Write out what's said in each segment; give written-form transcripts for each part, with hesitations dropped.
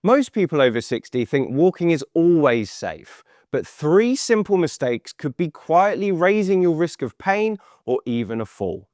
Most people over 60 think walking is always safe, but 3 simple mistakes could be quietly raising your risk of pain or even a fall.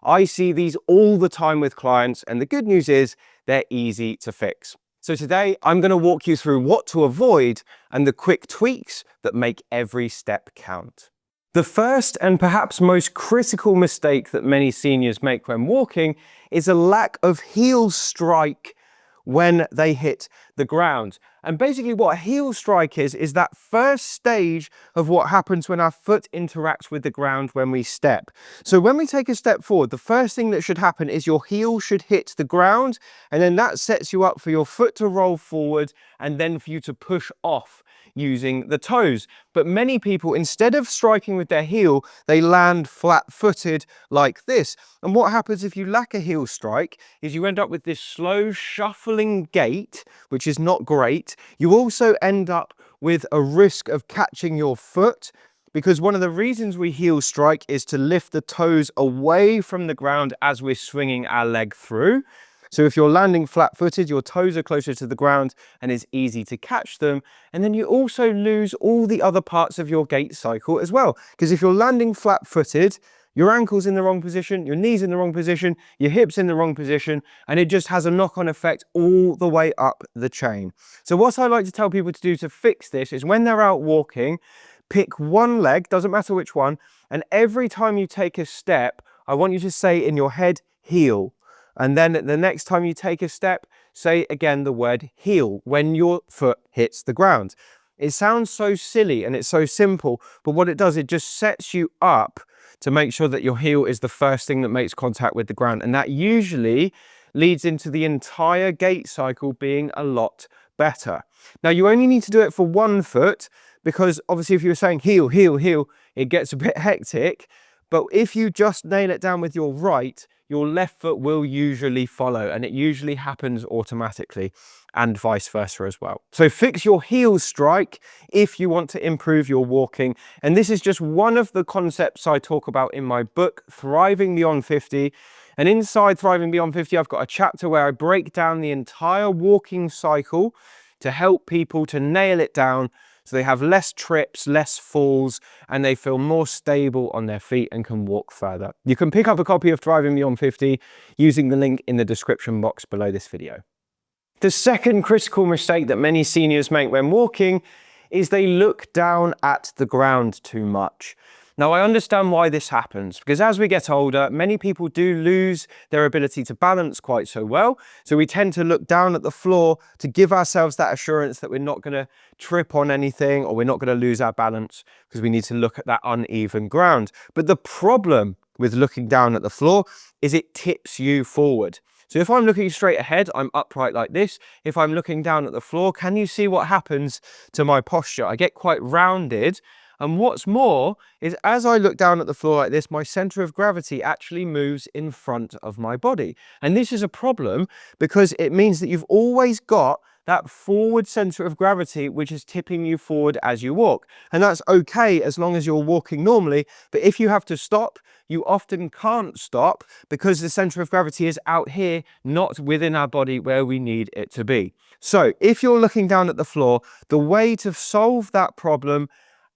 I see these all the time with clients, and the good news is they're easy to fix. So today I'm going to walk you through what to avoid and the quick tweaks that make every step count. The first and perhaps most critical mistake that many seniors make when walking is a lack of heel strike when they hit the ground. And basically what a heel strike is that first stage of what happens when our foot interacts with the ground when we step. So when we take a step forward, the first thing that should happen is your heel should hit the ground, and then that sets you up for your foot to roll forward and then for you to push off using the toes. But many people, instead of striking with their heel, they land flat-footed like this. And what happens if you lack a heel strike is you end up with this slow shuffling gait, which is not great. You also end up with a risk of catching your foot, because one of the reasons we heel strike is to lift the toes away from the ground as we're swinging our leg through. So if you're landing flat-footed, your toes are closer to the ground and it's easy to catch them. And then you also lose all the other parts of your gait cycle as well. Because if you're landing flat-footed, your ankle's in the wrong position, your knee's in the wrong position, your hip's in the wrong position, and it just has a knock-on effect all the way up the chain. So what I like to tell people to do to fix this is when they're out walking, pick one leg, doesn't matter which one, and every time you take a step, I want you to say in your head, heel. And then the next time you take a step, say again the word heel when your foot hits the ground. It sounds so silly and it's so simple, but what it does, it just sets you up to make sure that your heel is the first thing that makes contact with the ground. And that usually leads into the entire gait cycle being a lot better. Now, you only need to do it for one foot, because obviously if you were saying heel, heel, heel, it gets a bit hectic. But if you just nail it down with your right, your left foot will usually follow, and it usually happens automatically, and vice versa as well. So fix your heel strike if you want to improve your walking. And this is just one of the concepts I talk about in my book, Thriving Beyond 50. And inside Thriving Beyond 50, I've got a chapter where I break down the entire walking cycle to help people to nail it down, so they have less trips, less falls, and they feel more stable on their feet and can walk further. You can pick up a copy of Thriving Beyond 50 using the link in the description box below this video. The second critical mistake that many seniors make when walking is they look down at the ground too much. Now, I understand why this happens, because as we get older, many people do lose their ability to balance quite so well. So we tend to look down at the floor to give ourselves that assurance that we're not going to trip on anything or we're not going to lose our balance, because we need to look at that uneven ground. But the problem with looking down at the floor is it tips you forward. So if I'm looking straight ahead, I'm upright like this. If I'm looking down at the floor, can you see what happens to my posture? I get quite rounded. And what's more is as I look down at the floor like this, my center of gravity actually moves in front of my body. And this is a problem because it means that you've always got that forward center of gravity, which is tipping you forward as you walk. And that's okay as long as you're walking normally. But if you have to stop, you often can't stop because the center of gravity is out here, not within our body where we need it to be. So if you're looking down at the floor, the way to solve that problem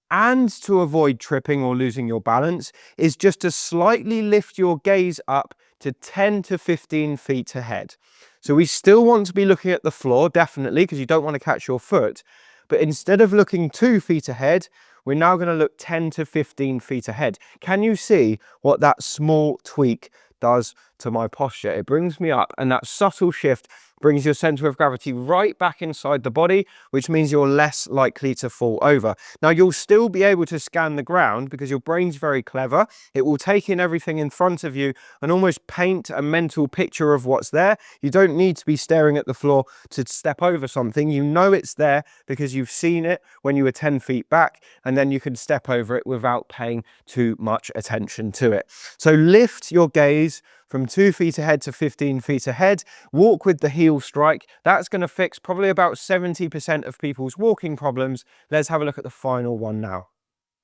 and to avoid tripping or losing your balance is just to slightly lift your gaze up to 10 to 15 feet ahead. So we still want to be looking at the floor, definitely, because you don't want to catch your foot. But instead of looking 2 feet ahead, we're now going to look 10 to 15 feet ahead. Can you see what that small tweak does to my posture? It brings me up, and that subtle shift brings your center of gravity right back inside the body, which means you're less likely to fall over. Now, you'll still be able to scan the ground because your brain's very clever. It will take in everything in front of you and almost paint a mental picture of what's there. You don't need to be staring at the floor to step over something. You know it's there because you've seen it when you were 10 feet back, and then you can step over it without paying too much attention to it. So lift your gaze from 2 feet ahead to 15 feet ahead. Walk with the heel strike. That's going to fix probably about 70% of people's walking problems. Let's have a look at the final one now.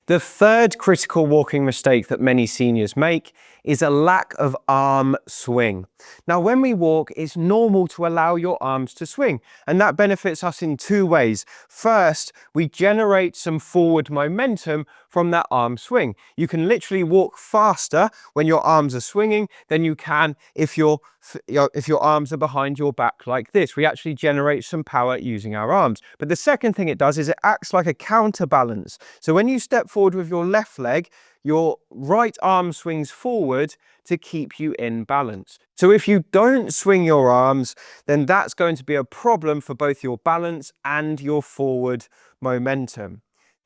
The third critical walking mistake that many seniors make is a lack of arm swing. Now, when we walk, it's normal to allow your arms to swing, and that benefits us in two ways. First, we generate some forward momentum from that arm swing. You can literally walk faster when your arms are swinging than you can if your arms are behind your back like this. We actually generate some power using our arms. But the second thing it does is it acts like a counterbalance. So when you step forward with your left leg, your right arm swings forward to keep you in balance. So if you don't swing your arms, then that's going to be a problem for both your balance and your forward momentum.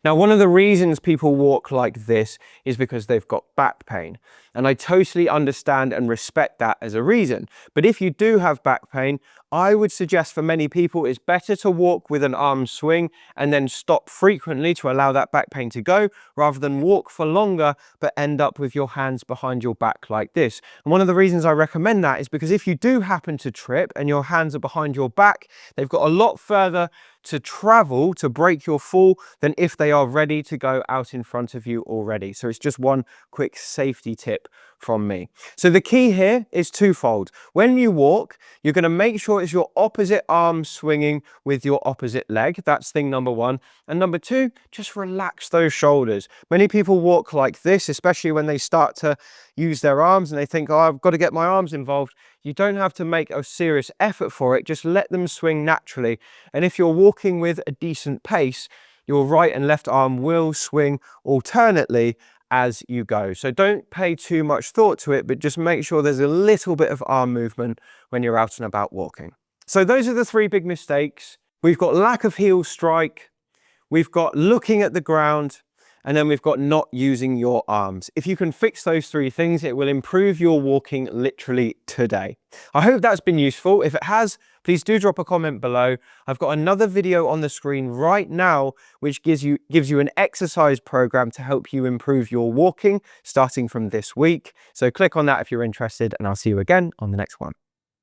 Now, one of the reasons people walk like this is because they've got back pain. And I totally understand and respect that as a reason. But if you do have back pain, I would suggest for many people it's better to walk with an arm swing and then stop frequently to allow that back pain to go, rather than walk for longer but end up with your hands behind your back like this. And one of the reasons I recommend that is because if you do happen to trip and your hands are behind your back, they've got a lot further to travel to break your fall than if they are ready to go out in front of you already. So it's just one quick safety tip from me. So the key here is twofold. When you walk, you're going to make sure it's your opposite arm swinging with your opposite leg. That's thing number one. And number two, just relax those shoulders. Many people walk like this, especially when they start to use their arms and they think, oh, I've got to get my arms involved. You don't have to make a serious effort for it. Just let them swing naturally. And if you're walking with a decent pace, your right and left arm will swing alternately as you go. So don't pay too much thought to it, but just make sure there's a little bit of arm movement when you're out and about walking. So those are the three big mistakes. We've got lack of heel strike, we've got looking at the ground, and then we've got not using your arms. If you can fix those three things, it will improve your walking literally today. I hope that's been useful. If it has, please do drop a comment below. I've got another video on the screen right now, which gives you an exercise program to help you improve your walking starting from this week. So click on that if you're interested, and I'll see you again on the next one.